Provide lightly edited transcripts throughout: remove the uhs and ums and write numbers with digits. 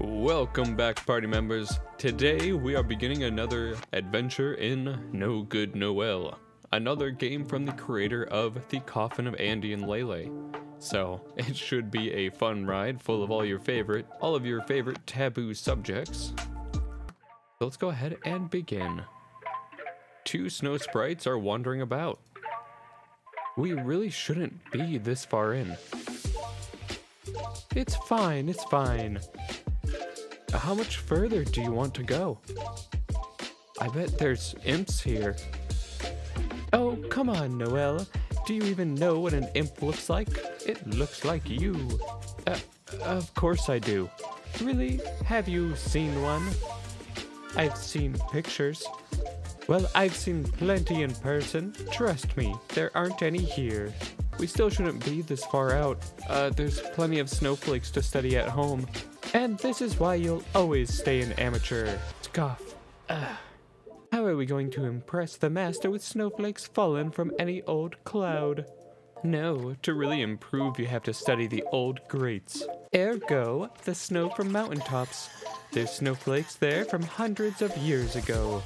Welcome back, party members. Today we are beginning another adventure in No Good Noelle, another game from the creator of the Coffin of Andy and Leyley. So it should be a fun ride full of all of your favorite taboo subjects. So let's go ahead and begin. Two snow sprites are wandering about. We really shouldn't be this far in. It's fine, it's fine. How much further do you want to go? I bet there's imps here. Oh, come on, Noelle. Do you even know what an imp looks like? It looks like you. Of course I do. Really? Have you seen one? I've seen pictures. Well, I've seen plenty in person. Trust me, there aren't any here. We still shouldn't be this far out. There's plenty of snowflakes to study at home. And this is why you'll always stay an amateur. Scoff. How are we going to impress the master with snowflakes fallen from any old cloud? No, to really improve you have to study the old greats. Ergo, the snow from mountaintops. There's snowflakes there from hundreds of years ago.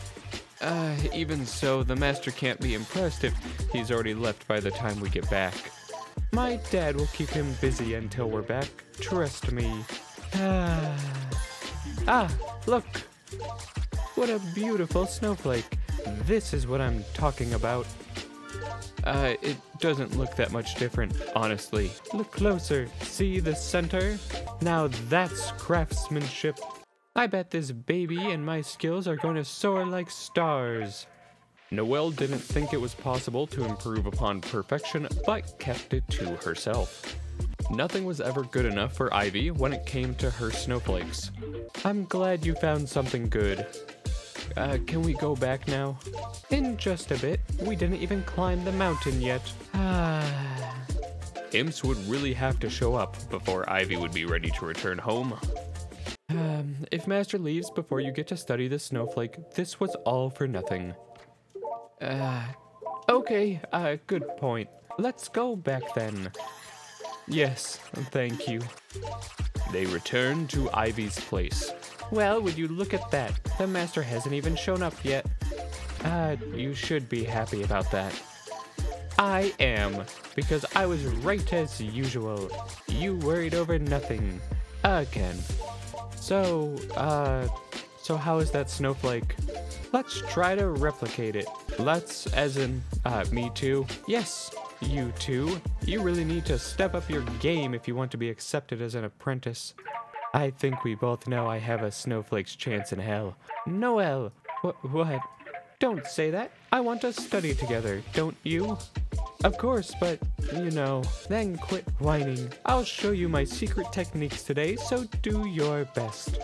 Even so, the master can't be impressed if he's already left by the time we get back. My dad will keep him busy until we're back. Trust me. Look! What a beautiful snowflake. This is what I'm talking about. It doesn't look that much different, honestly. Look closer. See the center? Now that's craftsmanship. I bet this baby and my skills are going to soar like stars. Noelle didn't think it was possible to improve upon perfection, but kept it to herself. Nothing was ever good enough for Ivy when it came to her snowflakes. I'm glad you found something good. Can we go back now? In just a bit. We didn't even climb the mountain yet. Imps would really have to show up before Ivy would be ready to return home. If Master leaves before you get to study the snowflake, this was all for nothing. Okay, good point. Let's go back then. Yes, thank you. They return to Ivy's place. Well, would you look at that? The master hasn't even shown up yet. You should be happy about that. I am, because I was right as usual. You worried over nothing. Again. So how is that snowflake? Let's try to replicate it. Let's, as in, me too. Yes. You two, you really need to step up your game if you want to be accepted as an apprentice. I think we both know I have a snowflake's chance in hell. Noelle! What? Don't say that. I want to study together, don't you? Of course, but, you know, then quit whining. I'll show you my secret techniques today, so do your best.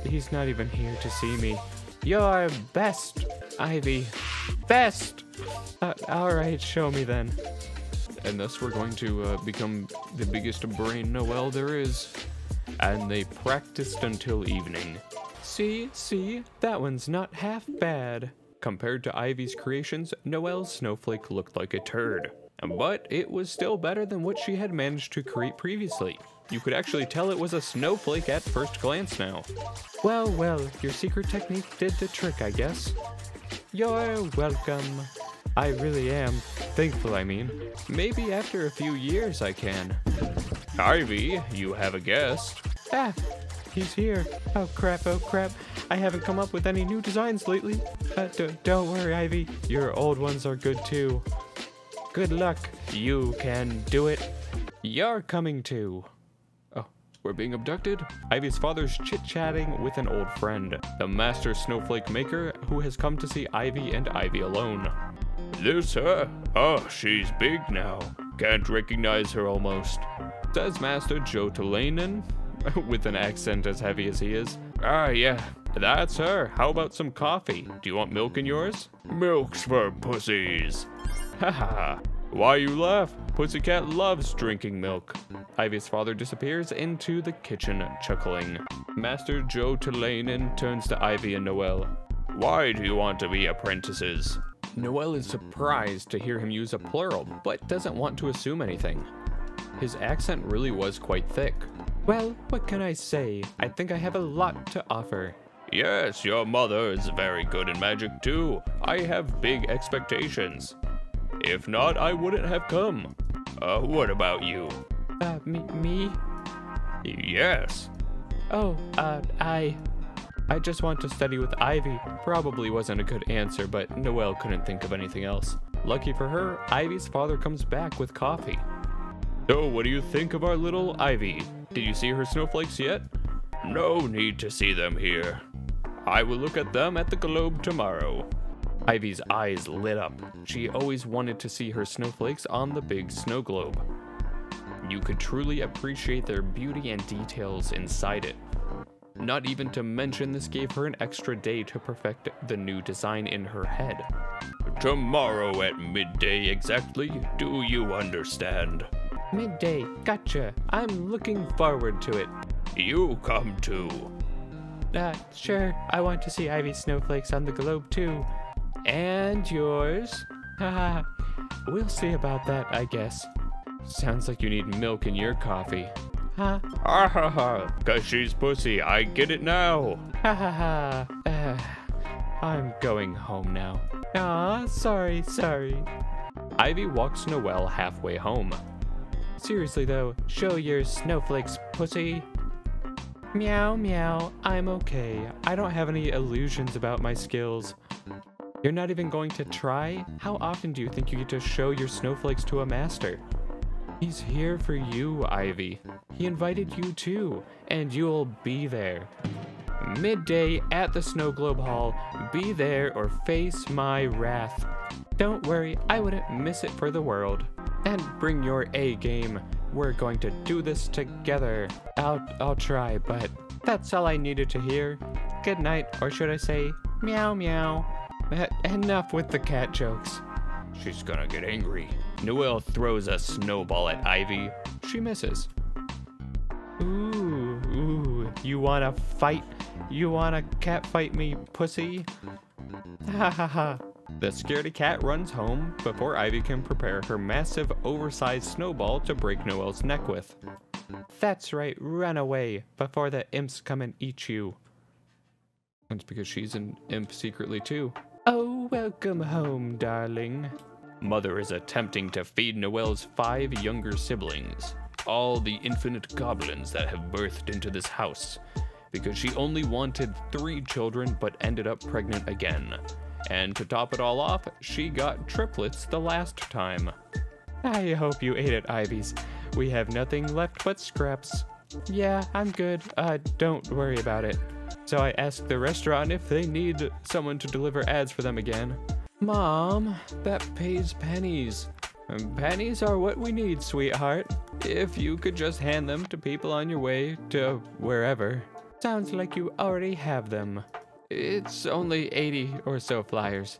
He's not even here to see me. Your best, Ivy. Best! Alright, show me then. And thus we're going to become the biggest brain Noelle there is. And they practiced until evening. See, that one's not half bad. Compared to Ivy's creations, Noelle's snowflake looked like a turd. But it was still better than what she had managed to create previously. You could actually tell it was a snowflake at first glance now. Well, your secret technique did the trick, I guess. You're welcome. I really am. Thankful, I mean. Maybe after a few years I can. Ivy, you have a guest. He's here. Oh crap. I haven't come up with any new designs lately. Don't worry, Ivy. Your old ones are good too. Good luck. You can do it. You're coming too. Oh, we're being abducted? Ivy's father's chit-chatting with an old friend, the master snowflake maker, who has come to see Ivy and Ivy alone. This her? Oh, she's big now. Can't recognize her almost. Says Master Joutilainen, with an accent as heavy as he is. Yeah, that's her. How about some coffee? Do you want milk in yours? Milk's for pussies. Haha. Why you laugh? Pussycat loves drinking milk. Ivy's father disappears into the kitchen, chuckling. Master Joutilainen turns to Ivy and Noelle. Why do you want to be apprentices? Noelle is surprised to hear him use a plural, but doesn't want to assume anything. His accent really was quite thick. Well, what can I say? I think I have a lot to offer. Yes, your mother is very good in magic too. I have big expectations. If not, I wouldn't have come. What about you? Me? Yes. Oh, I just want to study with Ivy. Probably wasn't a good answer, but Noelle couldn't think of anything else. Lucky for her, Ivy's father comes back with coffee. So, what do you think of our little Ivy? Did you see her snowflakes yet? No need to see them here. I will look at them at the globe tomorrow. Ivy's eyes lit up. She always wanted to see her snowflakes on the big snow globe. You could truly appreciate their beauty and details inside it. Not even to mention this gave her an extra day to perfect the new design in her head. Tomorrow at midday exactly, do you understand? Midday, gotcha. I'm looking forward to it. You come too. Sure, I want to see Ivy's snowflakes on the globe too. And yours? Haha, we'll see about that, I guess. Sounds like you need milk in your coffee. Huh? Ah ha ha, 'cause she's pussy, I get it now. Ha ha ha. I'm going home now. Aw, sorry. Ivy walks Noelle halfway home. Seriously though, show your snowflakes, pussy. Meow meow, I'm okay. I don't have any illusions about my skills. You're not even going to try? How often do you think you get to show your snowflakes to a master? He's here for you, Ivy. He invited you too, and you'll be there. Midday at the Snow Globe Hall. Be there or face my wrath. Don't worry, I wouldn't miss it for the world. And bring your A game. We're going to do this together. I'll try, but that's all I needed to hear. Good night, or should I say, meow meow. Enough with the cat jokes. She's gonna get angry. Noelle throws a snowball at Ivy. She misses. Ooh, you wanna fight? You wanna cat fight me, pussy? Ha ha ha. The scaredy cat runs home before Ivy can prepare her massive, oversized snowball to break Noelle's neck with. That's right, run away before the imps come and eat you. That's because she's an imp secretly too. Oh, welcome home, darling. Mother is attempting to feed Noelle's 5 younger siblings, all the infinite goblins that have birthed into this house, because she only wanted 3 children but ended up pregnant again. And to top it all off, she got triplets the last time. I hope you ate it, Ivies. We have nothing left but scraps. Yeah, I'm good. Don't worry about it. So I asked the restaurant if they need someone to deliver ads for them again. Mom, that pays pennies. Pennies are what we need, sweetheart. If you could just hand them to people on your way to wherever. Sounds like you already have them. It's only 80 or so flyers.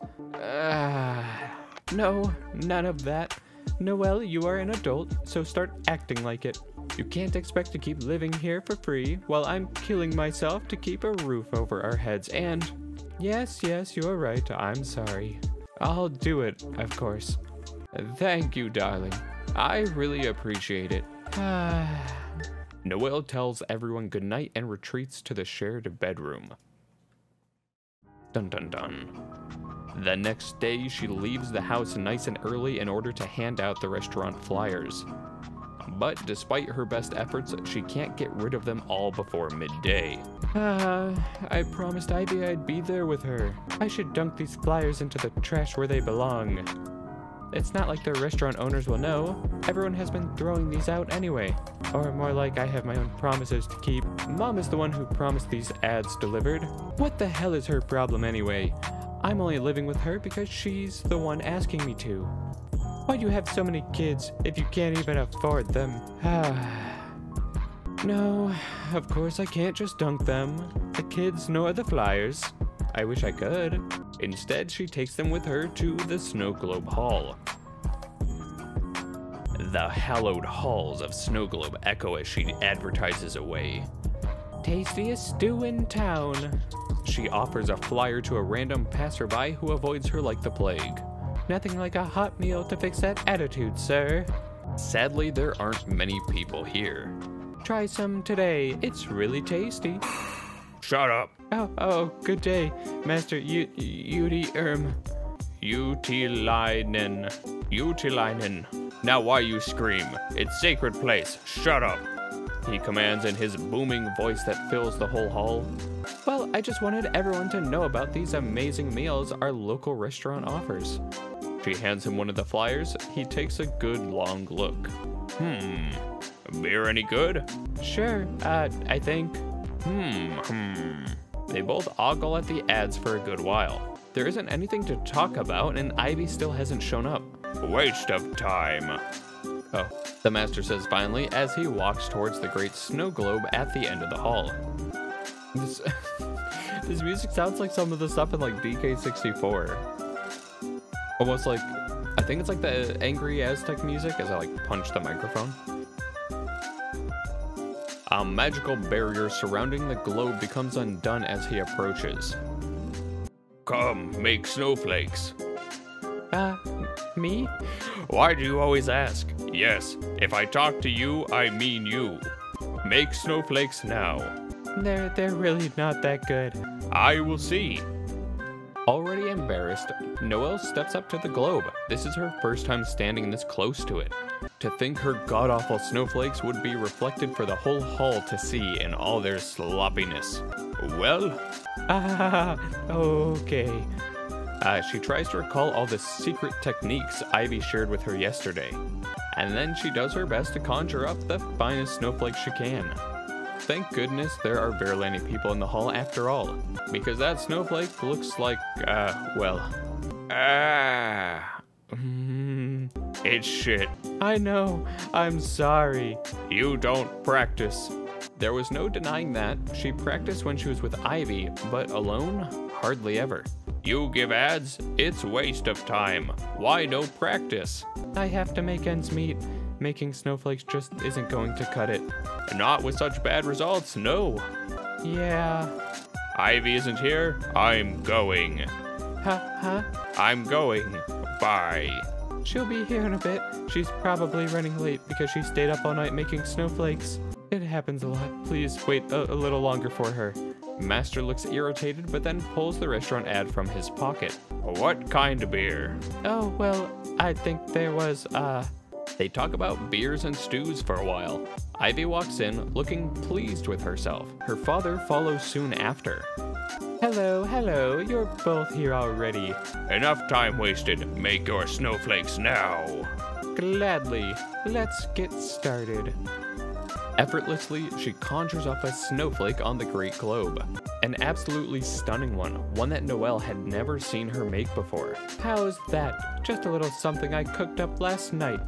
No, none of that. Noelle, you are an adult, so start acting like it. You can't expect to keep living here for free while I'm killing myself to keep a roof over our heads. And yes, you're right. I'm sorry. I'll do it, of course. Thank you, darling. I really appreciate it. Noelle tells everyone goodnight and retreats to the shared bedroom. Dun dun dun. The next day, she leaves the house nice and early in order to hand out the restaurant flyers. But despite her best efforts, she can't get rid of them all before midday. I promised Ivy I'd be there with her. I should dunk these flyers into the trash where they belong. It's not like the restaurant owners will know. Everyone has been throwing these out anyway. Or more like I have my own promises to keep. Mom is the one who promised these ads delivered. What the hell is her problem anyway? I'm only living with her because she's the one asking me to. Why do you have so many kids if you can't even afford them? No, of course I can't just dunk them. The kids nor the flyers. I wish I could. Instead, she takes them with her to the Snow Globe Hall. The hallowed halls of Snow Globe echo as she advertises away. Tastiest stew in town. She offers a flyer to a random passerby who avoids her like the plague. Nothing like a hot meal to fix that attitude, sir. Sadly, there aren't many people here. Try some today. It's really tasty. Shut up. Oh, good day, Master Joutilainen. Now why you scream? It's sacred place. Shut up. He commands in his booming voice that fills the whole hall. Well, I just wanted everyone to know about these amazing meals our local restaurant offers. She hands him one of the flyers. He takes a good long look. Beer any good? Sure, I think. They both ogle at the ads for a good while. There isn't anything to talk about, and Ivy still hasn't shown up. Waste of time. Oh, the master says finally as he walks towards the great snow globe at the end of the hall. This music sounds like some of the stuff in like DK64. Almost like, I think it's like the angry Aztec music as I like punch the microphone. A magical barrier surrounding the globe becomes undone as he approaches. Come, make snowflakes. Me? Why do you always ask? Yes, if I talk to you, I mean you. Make snowflakes now. They're really not that good. I will see. Already embarrassed, Noelle steps up to the globe. This is her first time standing this close to it. To think her god-awful snowflakes would be reflected for the whole hall to see in all their sloppiness. Well? Okay. She tries to recall all the secret techniques Ivy shared with her yesterday. And then she does her best to conjure up the finest snowflakes she can. Thank goodness there are Verlaine people in the hall after all, because that snowflake looks like, it's shit. I know, I'm sorry. You don't practice. There was no denying that. She practiced when she was with Ivy, but alone, hardly ever. You give ads? It's waste of time. Why no practice? I have to make ends meet. Making snowflakes just isn't going to cut it. Not with such bad results, no. Yeah. Ivy isn't here. I'm going. Huh? I'm going. Bye. She'll be here in a bit. She's probably running late because she stayed up all night making snowflakes. It happens a lot. Please wait a little longer for her. Master looks irritated, but then pulls the restaurant ad from his pocket. What kind of beer? Oh, well, I think there was, They talk about beers and stews for a while. Ivy walks in, looking pleased with herself. Her father follows soon after. Hello, you're both here already. Enough time wasted. Make your snowflakes now. Gladly. Let's get started. Effortlessly, she conjures up a snowflake on the great globe. An absolutely stunning one that Noelle had never seen her make before. How's that? Just a little something I cooked up last night.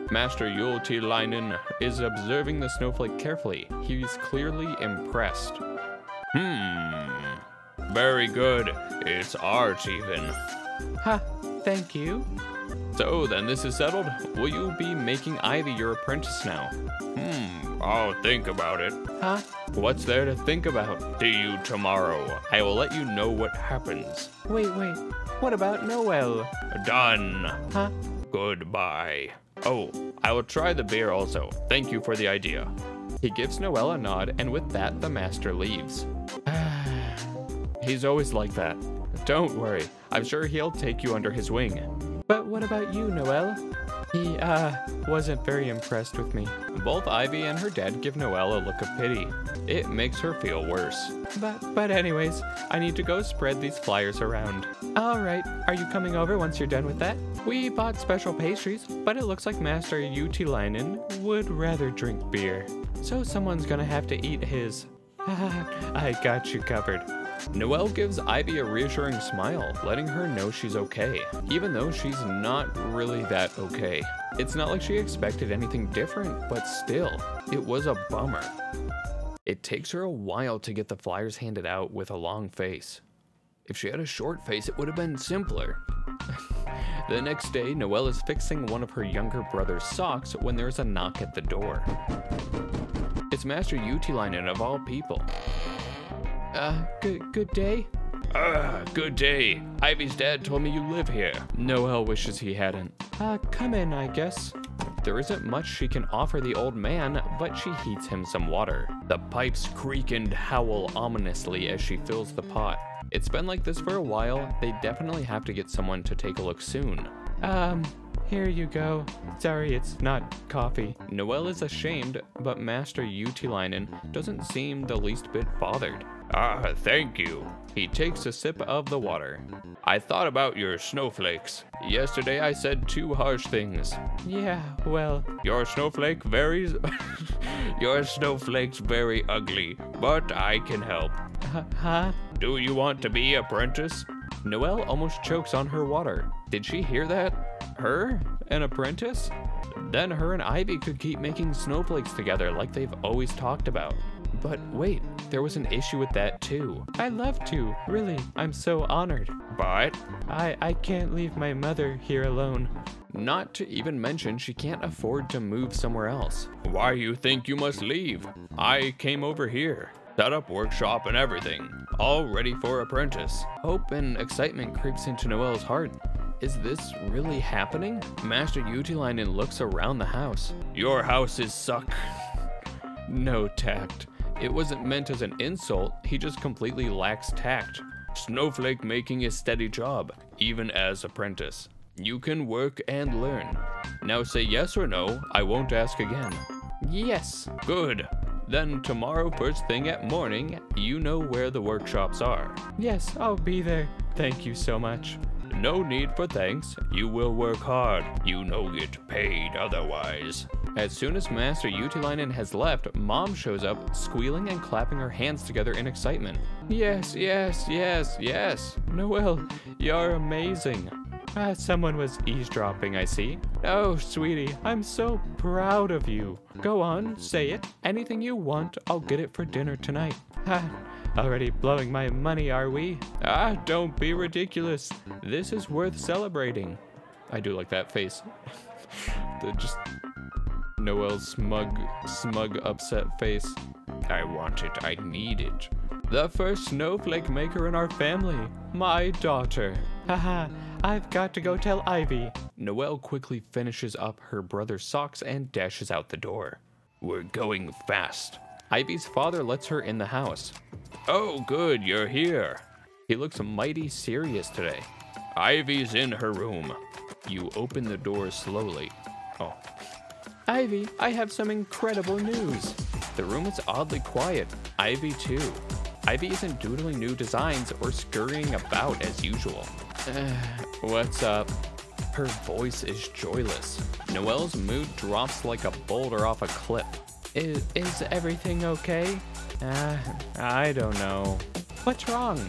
Master Joutilainen is observing the snowflake carefully. He's clearly impressed. Very good. It's art even. Ha, thank you. So then this is settled. Will you be making Ivy your apprentice now? I'll think about it. Huh? What's there to think about? See you tomorrow. I will let you know what happens. Wait. What about Noelle? Done. Huh? Goodbye. Oh, I will try the beer also. Thank you for the idea. He gives Noelle a nod, and with that, the master leaves. He's always like that. Don't worry. I'm sure he'll take you under his wing. But what about you, Noelle? He, wasn't very impressed with me. Both Ivy and her dad give Noelle a look of pity. It makes her feel worse. But anyways, I need to go spread these flyers around. Alright, are you coming over once you're done with that? We bought special pastries, but it looks like Master Joutilainen would rather drink beer. So someone's gonna have to eat his. I got you covered. Noelle gives Ivy a reassuring smile, letting her know she's okay, even though she's not really that okay. It's not like she expected anything different, but still, it was a bummer. It takes her a while to get the flyers handed out with a long face. If she had a short face, it would have been simpler. The next day, Noelle is fixing one of her younger brother's socks when there's a knock at the door. It's Master Joutilainen of all people. Good day? Good day. Ivy's dad told me you live here. Noelle wishes he hadn't. Come in, I guess. There isn't much she can offer the old man, but she heats him some water. The pipes creak and howl ominously as she fills the pot. It's been like this for a while. They definitely have to get someone to take a look soon. Here you go. Sorry, it's not coffee. Noelle is ashamed, but Master Joutilainen doesn't seem the least bit bothered. Ah, thank you. He takes a sip of the water. I thought about your snowflakes. Yesterday I said 2 harsh things. Yeah, well... Your snowflake varies... Your snowflake's very ugly, but I can help. Huh? Do you want to be apprentice? Noelle almost chokes on her water. Did she hear that? Her? An apprentice? Then her and Ivy could keep making snowflakes together like they've always talked about. But wait, there was an issue with that too. I'd love to, really, I'm so honored. But? I can't leave my mother here alone. Not to even mention she can't afford to move somewhere else. Why you think you must leave? I came over here. Set up workshop and everything. All ready for apprentice. Hope and excitement creeps into Noelle's heart. Is this really happening? Master Joutilainen looks around the house. Your house is suck. No tact. It wasn't meant as an insult, he just completely lacks tact. Snowflake making a steady job, even as apprentice. You can work and learn. Now say yes or no, I won't ask again. Yes. Good. Then tomorrow first thing at morning, you know where the workshops are. Yes, I'll be there. Thank you so much. No need for thanks. You will work hard. You no get paid otherwise. As soon as Master Joutilainen has left, Mom shows up, squealing and clapping her hands together in excitement. Yes, yes, yes, yes. Noelle, you're amazing. Someone was eavesdropping, I see. Oh, sweetie, I'm so proud of you. Go on, say it. Anything you want, I'll get it for dinner tonight. Already blowing my money, are we? Don't be ridiculous. This is worth celebrating. I do like that face. Just Noelle's smug, upset face. I want it, I need it. The first snowflake maker in our family, my daughter. Haha, I've got to go tell Ivy. Noelle quickly finishes up her brother's socks and dashes out the door. We're going fast. Ivy's father lets her in the house. Oh, good, you're here. He looks mighty serious today. Ivy's in her room. You open the door slowly. Oh. Ivy, I have some incredible news. The room is oddly quiet. Ivy too. Ivy isn't doodling new designs or scurrying about as usual. What's up? Her voice is joyless. Noelle's mood drops like a boulder off a cliff. Is everything okay? I don't know. What's wrong?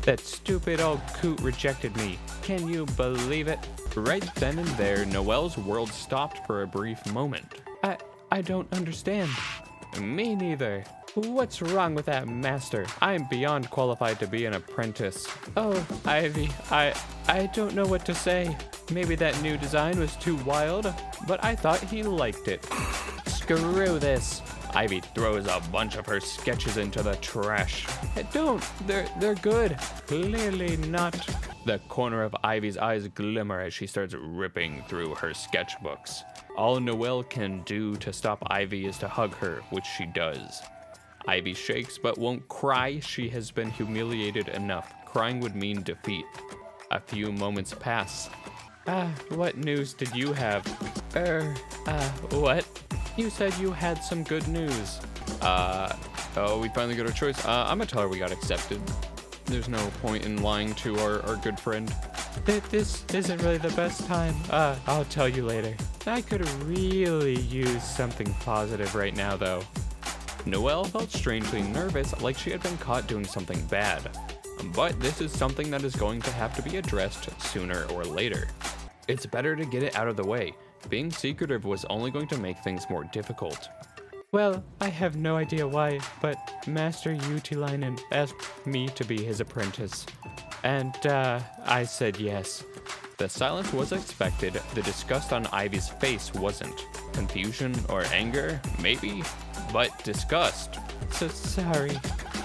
That stupid old coot rejected me. Can you believe it? Right then and there, Noelle's world stopped for a brief moment. I don't understand. Me neither. What's wrong with that master? I'm beyond qualified to be an apprentice. Oh, Ivy, I don't know what to say. Maybe that new design was too wild, but I thought he liked it. Screw this. Ivy throws a bunch of her sketches into the trash. Don't, they're good. Clearly not. The corner of Ivy's eyes glimmer as she starts ripping through her sketchbooks. All Noelle can do to stop Ivy is to hug her, which she does. Ivy shakes but won't cry. She has been humiliated enough. Crying would mean defeat. A few moments pass. What news did you have? What? You said you had some good news. Oh, we finally got our choice. I'm gonna tell her we got accepted. There's no point in lying to our good friend. This isn't really the best time. I'll tell you later. I could really use something positive right now, though. Noelle felt strangely nervous, like she had been caught doing something bad. But this is something that is going to have to be addressed sooner or later. It's better to get it out of the way. Being secretive was only going to make things more difficult. Well, I have no idea why, but Master Joutilainen asked me to be his apprentice. And, I said yes. The silence was expected. The disgust on Ivy's face wasn't. Confusion or anger? Maybe. But disgust. So sorry.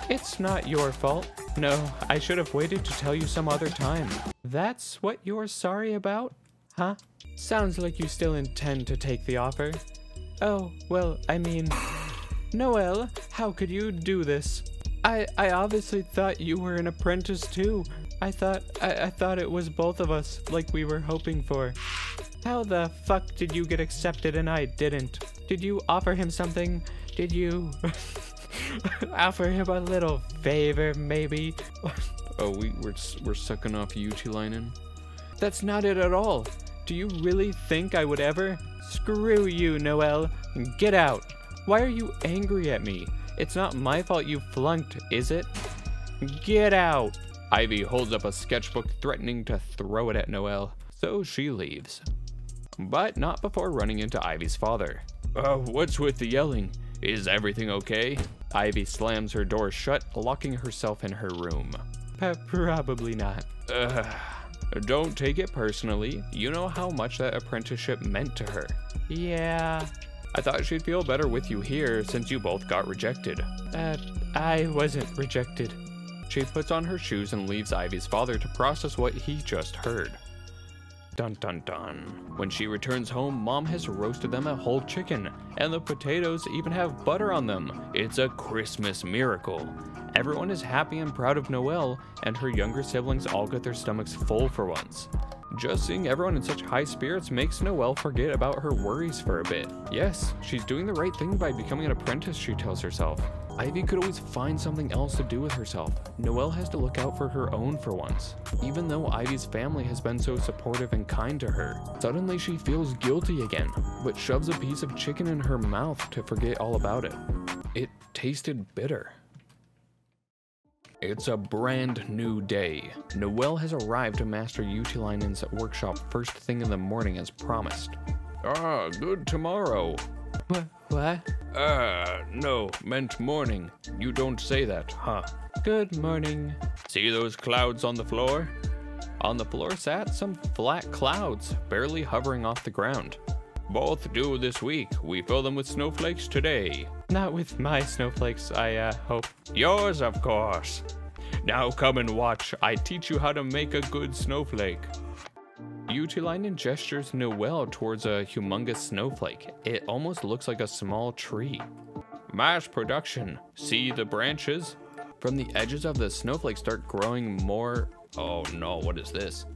It's not your fault. No, I should have waited to tell you some other time. That's what you're sorry about? Huh? Sounds like you still intend to take the offer. Oh, well, I mean... Noelle, how could you do this? I obviously thought you were an apprentice too. I thought it was both of us, like we were hoping for. How the fuck did you get accepted and I didn't? Did you offer him something? Did you offer him a little favor, maybe? Oh, we're sucking off Joutilainen? That's not it at all. Do you really think I would ever? Screw you, Noelle. Get out. Why are you angry at me? It's not my fault you flunked, is it? Get out. Ivy holds up a sketchbook, threatening to throw it at Noelle, so she leaves. But not before running into Ivy's father. What's with the yelling? Is everything okay? Ivy slams her door shut, locking herself in her room. Probably not. Don't take it personally. You know how much that apprenticeship meant to her. Yeah. I thought she'd feel better with you here since you both got rejected. I wasn't rejected. She puts on her shoes and leaves Ivy's father to process what he just heard. Dun dun dun. When she returns home, Mom has roasted them a whole chicken, and the potatoes even have butter on them. It's a Christmas miracle. Everyone is happy and proud of Noelle, and her younger siblings all get their stomachs full for once. Just seeing everyone in such high spirits makes Noelle forget about her worries for a bit. Yes, she's doing the right thing by becoming an apprentice, she tells herself. Ivy could always find something else to do with herself. Noelle has to look out for her own for once. Even though Ivy's family has been so supportive and kind to her, suddenly she feels guilty again, but shoves a piece of chicken in her mouth to forget all about it. It tasted bitter. It's a brand new day. Noelle has arrived to Master Joutilainen's workshop first thing in the morning as promised. Good tomorrow. What? No, meant morning. You don't say that, huh? Good morning. See those clouds on the floor? On the floor sat some flat clouds, barely hovering off the ground. Both due this week. We fill them with snowflakes today. Not with my snowflakes, I hope. Yours, of course. Now come and watch. I teach you how to make a good snowflake. Joutilainen gestures Noelle towards a humongous snowflake. It almost looks like a small tree. Mass production. See the branches? From the edges of the snowflake start growing more... Oh no, what is this?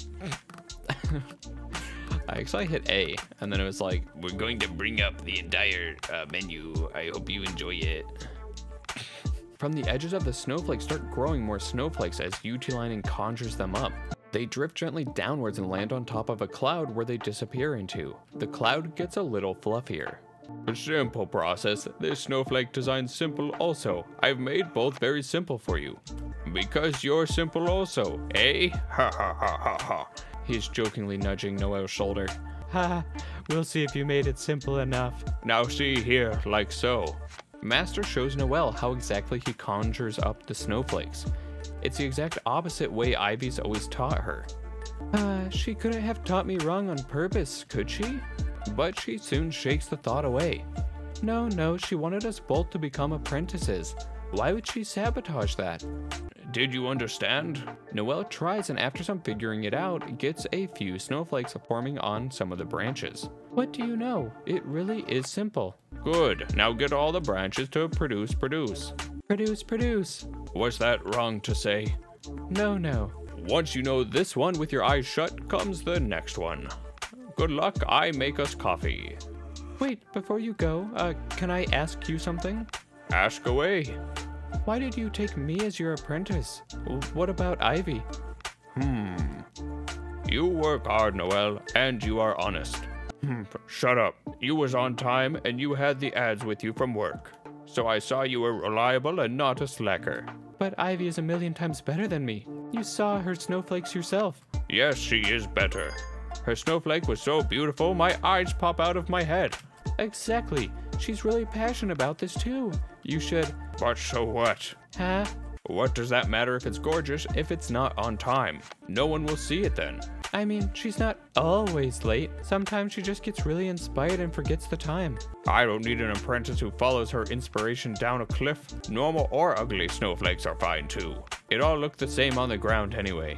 I actually hit A, and then it was like, we're going to bring up the entire menu. I hope you enjoy it. From the edges of the snowflake start growing more snowflakes as Joutilainen conjures them up. They drift gently downwards and land on top of a cloud where they disappear into. The cloud gets a little fluffier. A simple process. This snowflake design's simple also. I've made both very simple for you. Because you're simple also, eh? Ha ha ha ha ha. He's jokingly nudging Noelle's shoulder. Ha, we'll see if you made it simple enough. Now see here, like so. Master shows Noelle how exactly he conjures up the snowflakes. It's the exact opposite way Ivy's always taught her. She couldn't have taught me wrong on purpose, could she? But she soon shakes the thought away. No, she wanted us both to become apprentices. Why would she sabotage that? Did you understand? Noelle tries, and after some figuring it out, gets a few snowflakes forming on some of the branches. What do you know? It really is simple. Good. Now get all the branches to produce. Produce. Was that wrong to say? No. Once you know this one with your eyes shut, comes the next one. Good luck. I make us coffee. Wait, before you go, can I ask you something? Ask away. Why did you take me as your apprentice? What about Ivy? You work hard, Noelle, and you are honest. Shut up. You was on time, and you had the ads with you from work. So I saw you were reliable and not a slacker. But Ivy is a million times better than me. You saw her snowflakes yourself. Yes, she is better. Her snowflake was so beautiful, my eyes pop out of my head. Exactly. She's really passionate about this too. You should... But so what? Huh? What does that matter if it's gorgeous if it's not on time? No one will see it then. I mean, she's not always late. Sometimes she just gets really inspired and forgets the time. I don't need an apprentice who follows her inspiration down a cliff. Normal or ugly snowflakes are fine too. It all looked the same on the ground anyway.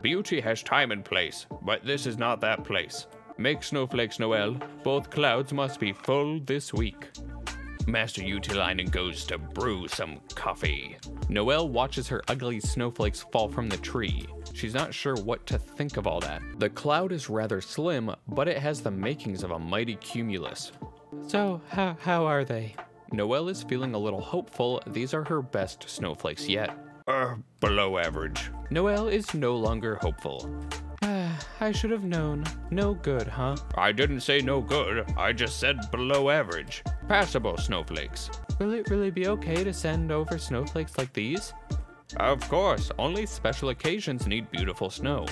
Beauty has time and place, but this is not that place. Make snowflakes, Noelle. Both clouds must be full this week. Master Joutilainen goes to brew some coffee. Noelle watches her ugly snowflakes fall from the tree. She's not sure what to think of all that. The cloud is rather slim, but it has the makings of a mighty cumulus. So, how are they? Noelle is feeling a little hopeful. These are her best snowflakes yet. Below average. Noelle is no longer hopeful. I should have known. No good, huh? I didn't say no good. I just said below average. Passable snowflakes. Will it really be okay to send over snowflakes like these? Of course, only special occasions need beautiful snow.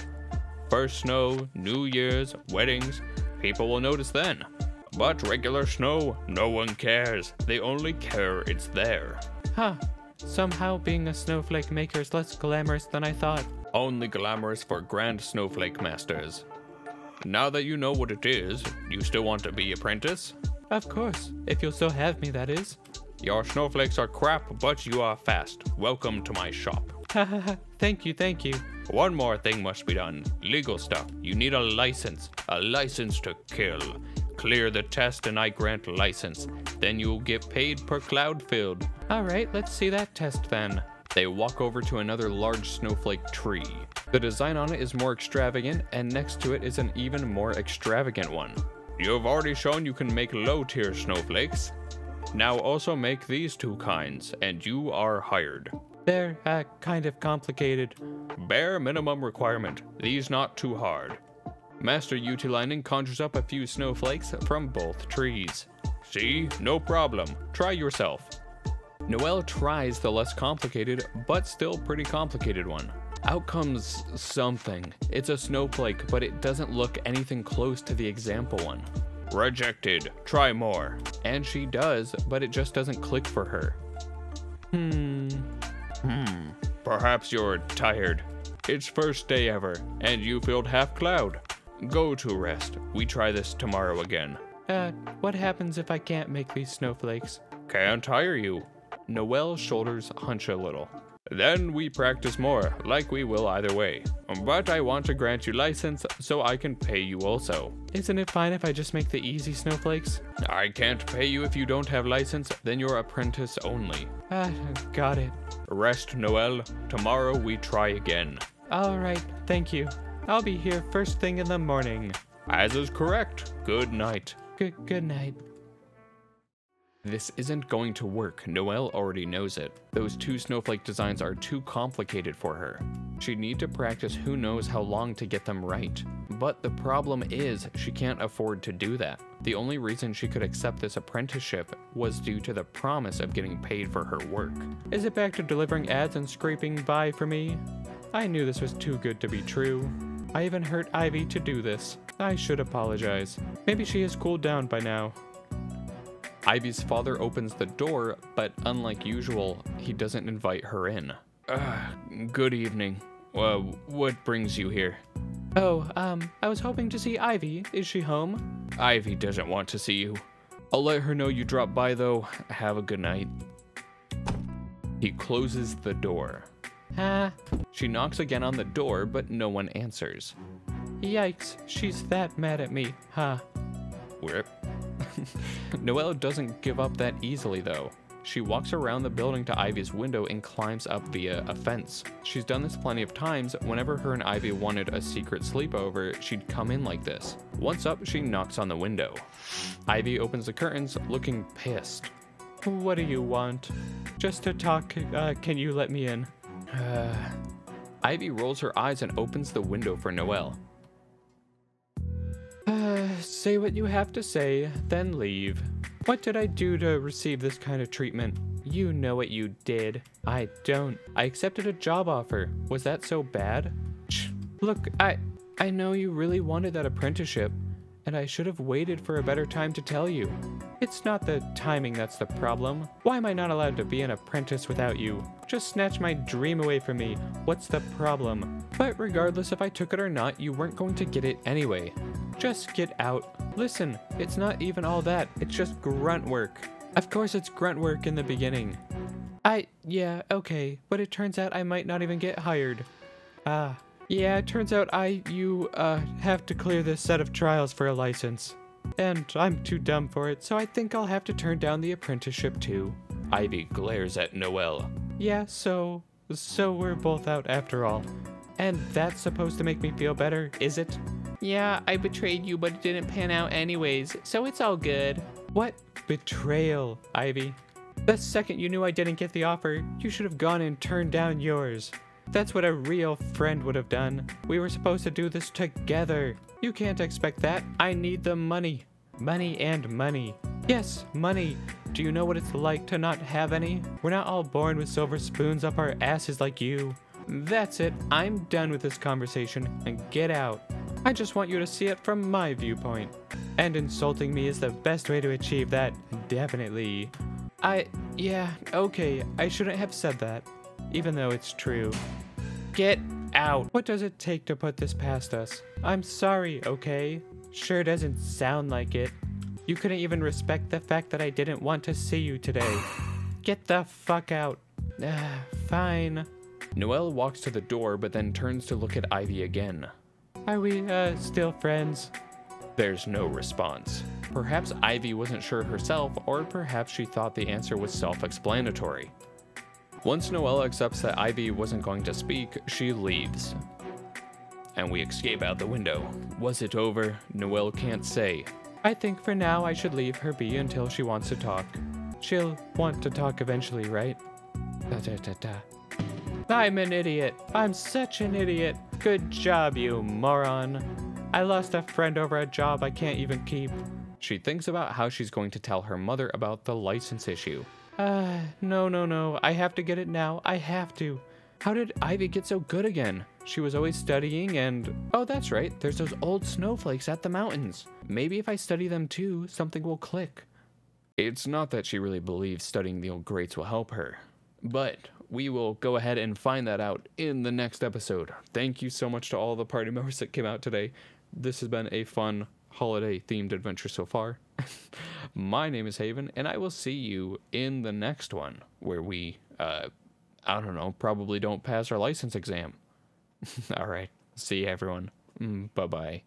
First snow, New Year's, weddings, people will notice then. But regular snow, no one cares. They only care it's there. Huh. Somehow being a snowflake maker is less glamorous than I thought. Only glamorous for grand snowflake masters. Now that you know what it is, you still want to be apprentice? Of course, if you'll still have me, that is. Your snowflakes are crap, but you are fast. Welcome to my shop. Thank you. One more thing must be done. Legal stuff. You need a license. A license to kill. Clear the test and I grant license. Then you'll get paid per cloud filled. Alright, let's see that test then. They walk over to another large snowflake tree. The design on it is more extravagant, and next to it is an even more extravagant one. You've already shown you can make low-tier snowflakes. Now also make these two kinds, and you are hired. They're, kind of complicated. Bare minimum requirement. These not too hard. Master Joutilainen conjures up a few snowflakes from both trees. See? No problem. Try yourself. Noelle tries the less complicated, but still pretty complicated one. Out comes something. It's a snowflake, but it doesn't look anything close to the example one. Rejected. Try more. And she does, but it just doesn't click for her. Perhaps you're tired. It's first day ever, and you filled half cloud. Go to rest. We try this tomorrow again. What happens if I can't make these snowflakes? Can't hire you. Noelle's shoulders hunch a little. Then we practice more, like we will either way. But I want to grant you license, so I can pay you also. Isn't it fine if I just make the easy snowflakes? I can't pay you if you don't have license, then you're apprentice only. Got it. Rest, Noelle. Tomorrow we try again. Alright, thank you. I'll be here first thing in the morning. As is correct. Good night. Good night. This isn't going to work. Noelle already knows it. Those two snowflake designs are too complicated for her. She'd need to practice who knows how long to get them right. But the problem is she can't afford to do that. The only reason she could accept this apprenticeship was due to the promise of getting paid for her work. Is it back to delivering ads and scraping by for me? I knew this was too good to be true. I even hurt Ivy to do this. I should apologize. Maybe she has cooled down by now. Ivy's father opens the door, but unlike usual, he doesn't invite her in. Good evening. What brings you here? Oh, I was hoping to see Ivy. Is she home? Ivy doesn't want to see you. I'll let her know you dropped by though. Have a good night. He closes the door. She knocks again on the door, but no one answers. Yikes, she's that mad at me, huh? Rip. Noelle doesn't give up that easily though. She walks around the building to Ivy's window and climbs up via a fence. She's done this plenty of times. Whenever her and Ivy wanted a secret sleepover, she'd come in like this. Once up, she knocks on the window. Ivy opens the curtains, looking pissed. What do you want? Just to talk, can you let me in? Ivy rolls her eyes and opens the window for Noelle. Say what you have to say, then leave. What did I do to receive this kind of treatment? You know what you did. I don't. I accepted a job offer. Was that so bad? Look, I know you really wanted that apprenticeship, and I should have waited for a better time to tell you. It's not the timing that's the problem. Why am I not allowed to be an apprentice without you? Just snatch my dream away from me. What's the problem? But regardless if I took it or not, you weren't going to get it anyway. Just get out. Listen, it's not even all that. It's just grunt work. Of course it's grunt work in the beginning. Yeah, okay, but it turns out I might not even get hired. Yeah, it turns out you have to clear this set of trials for a license. And I'm too dumb for it, so I think I'll have to turn down the apprenticeship too. Ivy glares at Noelle. Yeah, so we're both out after all. And that's supposed to make me feel better, is it? Yeah, I betrayed you, but it didn't pan out anyways, so it's all good. What betrayal, Ivy? The second you knew I didn't get the offer, you should have gone and turned down yours. That's what a real friend would have done. We were supposed to do this together. You can't expect that. I need the money. Money and money. Yes, money. Do you know what it's like to not have any? We're not all born with silver spoons up our asses like you. That's it. I'm done with this conversation, and get out. I just want you to see it from my viewpoint. And insulting me is the best way to achieve that, definitely. Yeah, okay, I shouldn't have said that, even though it's true. Get out. What does it take to put this past us? I'm sorry, okay? Sure doesn't sound like it. You couldn't even respect the fact that I didn't want to see you today. Get the fuck out. Fine. Noelle walks to the door, but then turns to look at Ivy again. Are we, still friends? There's no response. Perhaps Ivy wasn't sure herself, or perhaps she thought the answer was self-explanatory. Once Noelle accepts that Ivy wasn't going to speak, she leaves. And we escape out the window. Was it over? Noelle can't say. I think for now I should leave her be until she wants to talk. She'll want to talk eventually, right? I'm an idiot. I'm such an idiot. Good job, you moron. I lost a friend over a job I can't even keep. She thinks about how she's going to tell her mother about the license issue. No. I have to get it now. I have to. How did Ivy get so good again? She was always studying and... Oh, that's right. There's those old snowflakes at the mountains. Maybe if I study them too, something will click. It's not that she really believes studying the old greats will help her. But we will go ahead and find that out in the next episode. Thank you so much to all the party members that came out today. This has been a fun holiday-themed adventure so far. My name is Haven, and I will see you in the next one, where we, I don't know, probably don't pass our license exam. All right. See you, everyone. Bye-bye.